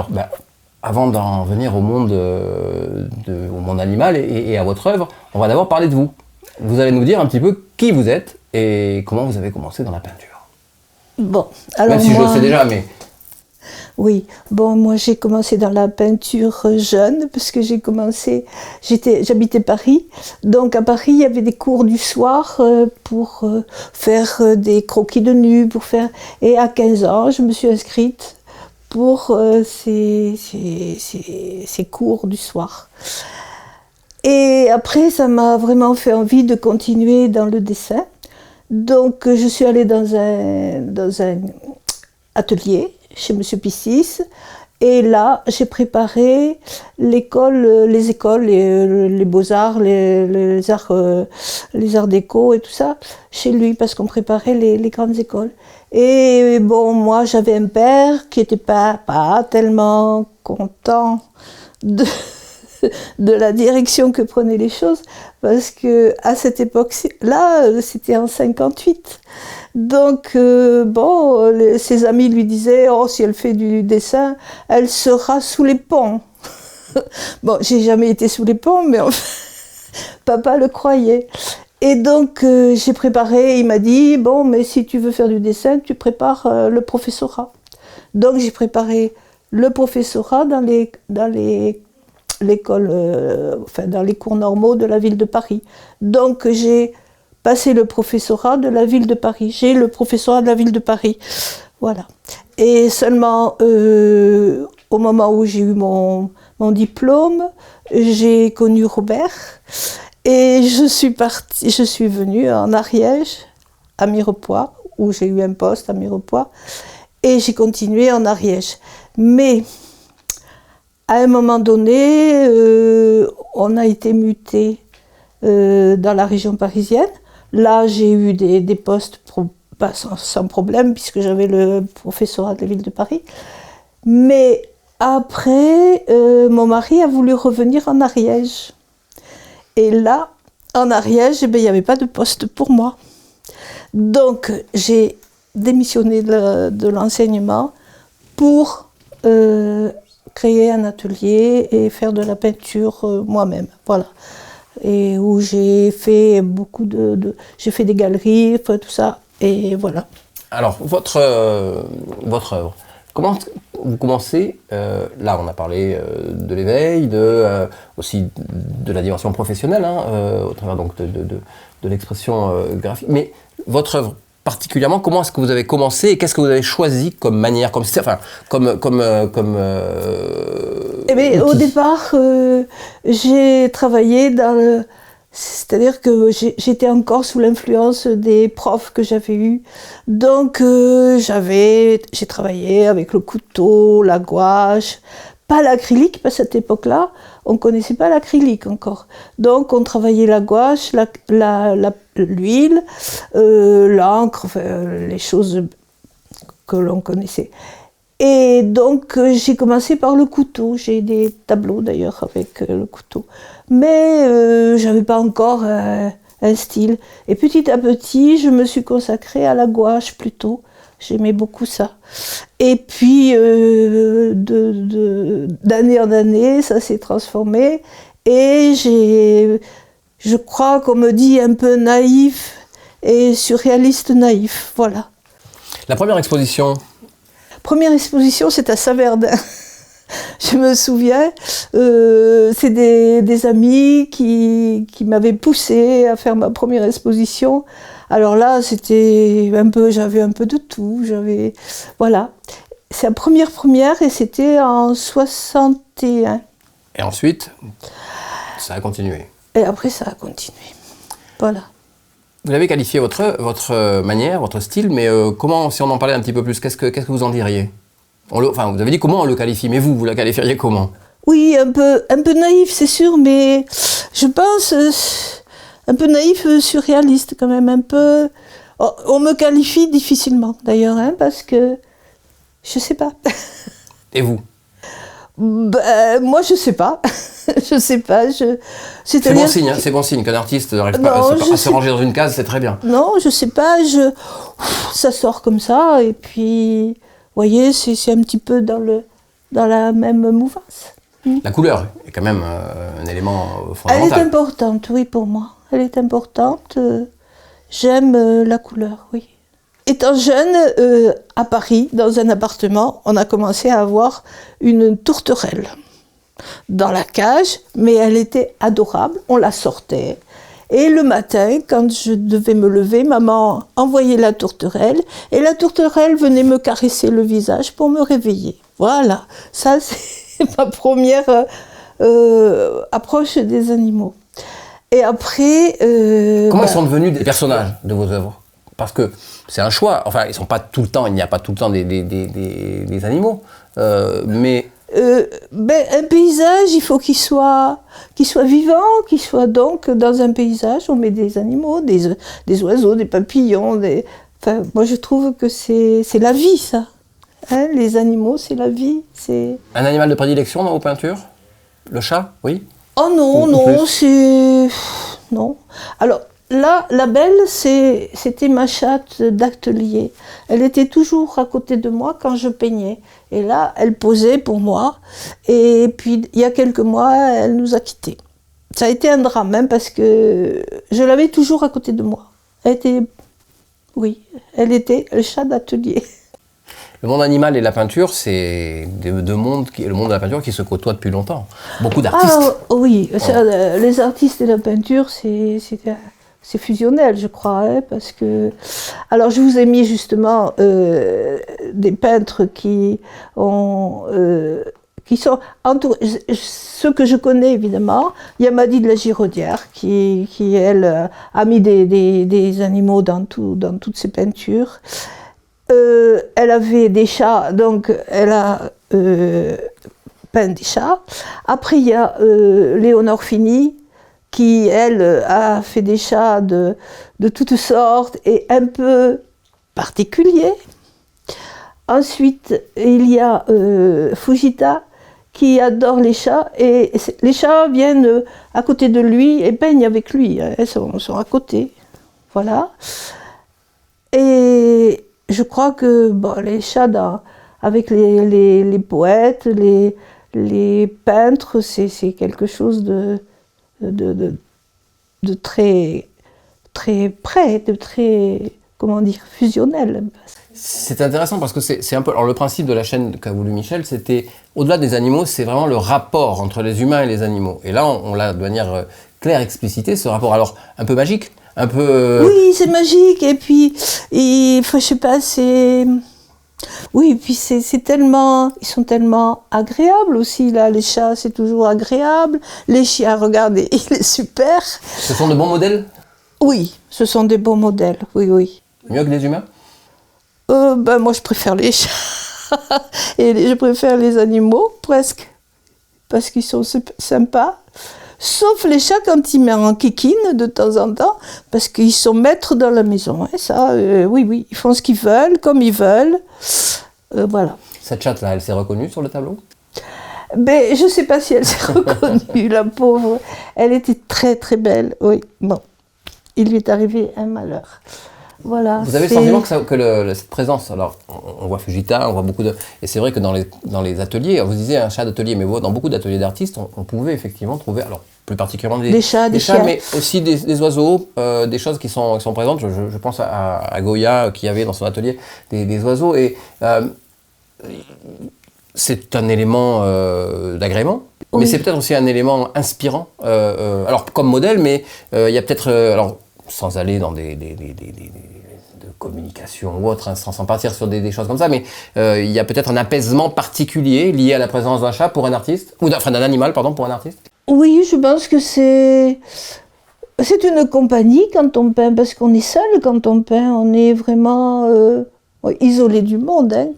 Alors, avant d'en venir au monde, au monde animal et à votre œuvre, on va d'abord parler de vous. Vous allez nous dire un petit peu qui vous êtes et comment vous avez commencé dans la peinture. Bon, alors même si je le sais déjà, mais... Oui, bon, moi j'ai commencé dans la peinture jeune, parce que j'habitais Paris, donc à Paris il y avait des cours du soir pour faire des croquis de nus, et à 15 ans je me suis inscrite pour ces cours du soir. Et après ça m'a vraiment fait envie de continuer dans le dessin, donc je suis allée dans un atelier chez M. Piscis, et là j'ai préparé les écoles, les beaux-arts, les arts déco et tout ça chez lui, parce qu'on préparait les grandes écoles. Et bon, moi j'avais un père qui n'était pas tellement content de la direction que prenaient les choses, parce que à cette époque-là, c'était en 58. Donc, ses amis lui disaient « Oh, si elle fait du dessin, elle sera sous les ponts. » Bon, j'ai jamais été sous les ponts, mais papa le croyait. Et donc, j'ai préparé, il m'a dit « Bon, mais si tu veux faire du dessin, tu prépares le professorat. » Donc, j'ai préparé le professorat dans l'école, dans les cours normaux de la ville de Paris. Donc, j'ai passé le professorat de la ville de Paris. J'ai le professorat de la ville de Paris. Voilà. Et seulement au moment où j'ai eu mon diplôme, j'ai connu Robert. Et je suis venue en Ariège, à Mirepoix, où j'ai eu un poste à Mirepoix. Et j'ai continué en Ariège. Mais à un moment donné, on a été muté dans la région parisienne. Là, j'ai eu des postes sans problème, puisque j'avais le professorat de la ville de Paris. Mais après, mon mari a voulu revenir en Ariège. Et là, en Ariège, il n'y avait pas de poste pour moi. Donc, j'ai démissionné de l'enseignement pour créer un atelier et faire de la peinture moi-même. Voilà. Et où j'ai fait j'ai fait des galeries, tout ça, et voilà. Alors, votre œuvre, comment vous commencez, là on a parlé de l'éveil, aussi de la dimension professionnelle, au travers donc de l'expression graphique, mais votre œuvre particulièrement, comment est-ce que vous avez commencé et qu'est-ce que vous avez choisi comme manière, comme Eh bien, au départ, j'ai travaillé c'est-à-dire que j'étais encore sous l'influence des profs que j'avais eus. Donc, j'ai travaillé avec le couteau, la gouache, pas l'acrylique, parce qu'à cette époque-là, on ne connaissait pas l'acrylique encore. Donc, on travaillait la gouache, l'huile, l'encre, les choses que l'on connaissait. Et donc, j'ai commencé par le couteau. J'ai des tableaux d'ailleurs avec le couteau. Mais je n'avais pas encore un style. Et petit à petit, je me suis consacrée à la gouache plutôt. J'aimais beaucoup ça. Et puis, d'année en année, ça s'est transformé. Et je crois qu'on me dit un peu naïf et surréaliste naïf. Voilà. La première exposition? Première exposition, c'est à Saverdin. Je me souviens, c'est des amis qui m'avaient poussée à faire ma première exposition. Alors là, j'avais un peu de tout. Voilà. C'est la première et c'était en 61. Et ensuite, ça a continué. Et après, ça a continué. Voilà. Vous avez qualifié votre manière, votre style, mais comment, si on en parlait un petit peu plus, qu'est-ce que vous en diriez? Vous avez dit comment on le qualifie, mais vous la qualifieriez comment? Oui, un peu naïf, c'est sûr, mais je pense un peu naïf, surréaliste quand même, un peu... Oh, on me qualifie difficilement d'ailleurs, parce que je sais pas. Et vous? Moi, je sais pas. Je sais pas. C'est bon signe, c'est bon signe qu'un artiste n'arrive pas à se ranger dans une case, c'est très bien. Non, je sais pas. Ça sort comme ça, et puis, vous voyez, c'est un petit peu dans dans la même mouvance. La couleur est quand même un élément Elle est fondamental. importante, oui, pour moi. Elle est importante. J'aime la couleur, oui. Étant jeune, à Paris, dans un appartement, on a commencé à avoir une tourterelle dans la cage, mais elle était adorable, on la sortait. Et le matin, quand je devais me lever, maman envoyait la tourterelle, et la tourterelle venait me caresser le visage pour me réveiller. Voilà, ça c'est ma première approche des animaux. Et après... Comment ils sont devenus des personnages de vos œuvres? Parce que c'est un choix, enfin ils sont pas tout le temps, il n'y a pas tout le temps des animaux, mais... un paysage, il faut qu'il soit vivant, qu'il soit donc dans un paysage, on met des animaux, des oiseaux, des papillons, enfin, moi je trouve que c'est la vie ça. Hein, les animaux, c'est la vie. Un animal de prédilection dans vos peintures? Le chat, oui? Oh non, Ou non, plus? c'est... Non. Alors là, la belle, c'était ma chatte d'atelier. Elle était toujours à côté de moi quand je peignais. Et là, elle posait pour moi. Et puis, il y a quelques mois, elle nous a quittés. Ça a été un drame, hein, parce que je l'avais toujours à côté de moi. Elle était... Oui, elle était le chat d'atelier. Le monde animal et la peinture, c'est deux mondes, le monde de la peinture qui se côtoient depuis longtemps. Beaucoup d'artistes. Ah oui, ça, les artistes et la peinture, c'est fusionnel, je crois, hein, parce que... Alors, je vous ai mis justement des peintres qui sont ceux que je connais, évidemment. Il y a Maddy de la Giraudière, qui elle, a mis des animaux dans toutes ses peintures. Elle avait des chats, donc elle a peint des chats. Après, il y a Léonore Fini, qui, elle, a fait des chats de toutes sortes et un peu particuliers. Ensuite, il y a Fujita, qui adore les chats, et les chats viennent à côté de lui et peignent avec lui. Elles sont à côté. Voilà. Et je crois que bon, les chats, avec les poètes, les peintres, c'est quelque chose de très, très près, de très, comment dire, fusionnel. C'est intéressant parce que c'est un peu... Alors le principe de la chaîne qu'a voulu Michel, c'était, au-delà des animaux, c'est vraiment le rapport entre les humains et les animaux. Et là, on l'a de manière claire, explicitée, ce rapport. Alors, un peu magique, un peu... Oui, c'est magique, et puis, je sais pas, c'est... Oui, et puis c'est tellement... Ils sont tellement agréables aussi, là, les chats, c'est toujours agréable. Les chiens, regardez, il est super. Ce sont de bons modèles? Oui, ce sont des bons modèles, oui, oui. Mieux que les humains? Moi, je préfère les chats. Et je préfère les animaux, presque. Parce qu'ils sont sympas. Sauf les chats quand ils m'enquiquinent de temps en temps, parce qu'ils sont maîtres dans la maison. Hein, ça, oui, ils font ce qu'ils veulent, comme ils veulent. Voilà. Cette chatte-là, elle s'est reconnue sur le tableau? Je ne sais pas si elle s'est reconnue, la pauvre. Elle était très, très belle, oui. Bon, il lui est arrivé un malheur. Voilà, vous avez le sentiment que cette présence, alors on voit Fujita, on voit beaucoup de... Et c'est vrai que dans les ateliers, vous disiez un chat d'atelier, mais dans beaucoup d'ateliers d'artistes, on pouvait effectivement trouver, alors plus particulièrement des chats, mais aussi des oiseaux, des choses qui sont présentes. Je pense à Goya qui avait dans son atelier des oiseaux, et c'est un élément d'agrément. Oui. Mais c'est peut-être aussi un élément inspirant, alors comme modèle, mais il y a peut-être... alors, sans aller dans de communication ou autre, hein, sans partir sur des choses comme ça, mais il y a peut-être un apaisement particulier lié à la présence d'un chat pour un artiste, ou d'un animal, pardon, pour un artiste. Oui, je pense que c'est une compagnie quand on peint, parce qu'on est seul quand on peint, on est vraiment isolé du monde, hein.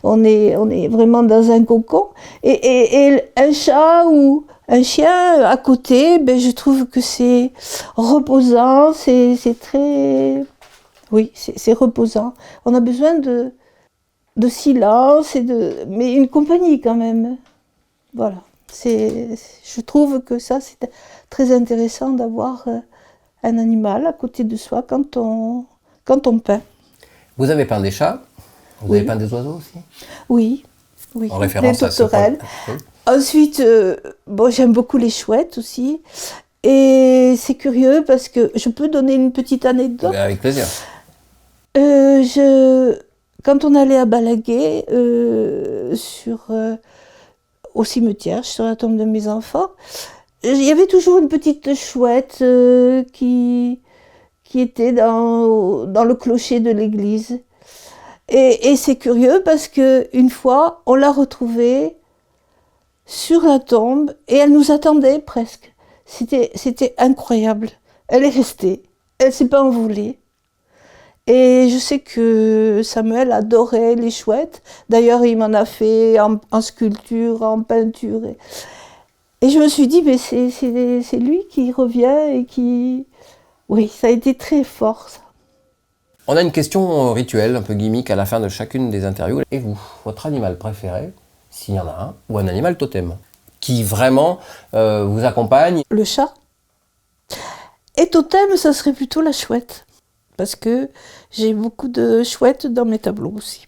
On est vraiment dans un cocon, et un chat ou un chien à côté, je trouve que c'est reposant, c'est très... Oui, c'est reposant. On a besoin de silence, mais une compagnie quand même. Voilà. Je trouve que ça, c'est très intéressant d'avoir un animal à côté de soi quand on peint. Vous avez peint des chats, vous avez peint des oiseaux aussi? Oui, Oui, en référence les à ce tourterelles. point. Ensuite, bon, j'aime beaucoup les chouettes aussi. Et c'est curieux parce que je peux donner une petite anecdote. Avec plaisir. Quand on allait à Balaguer, au cimetière, sur la tombe de mes enfants, il y avait toujours une petite chouette qui était dans le clocher de l'église. Et c'est curieux parce qu'une fois, on l'a retrouvée sur la tombe et elle nous attendait presque. C'était incroyable. Elle est restée. Elle ne s'est pas envolée. Et je sais que Samuel adorait les chouettes. D'ailleurs, il m'en a fait en sculpture, en peinture. Et je me suis dit, mais c'est lui qui revient et qui... Oui, ça a été très fort, ça. On a une question rituelle, un peu gimmick à la fin de chacune des interviews. Et vous, votre animal préféré, s'il y en a un, ou un animal totem, qui vraiment vous accompagne? Le chat. Et totem, ça serait plutôt la chouette. Parce que j'ai beaucoup de chouettes dans mes tableaux aussi.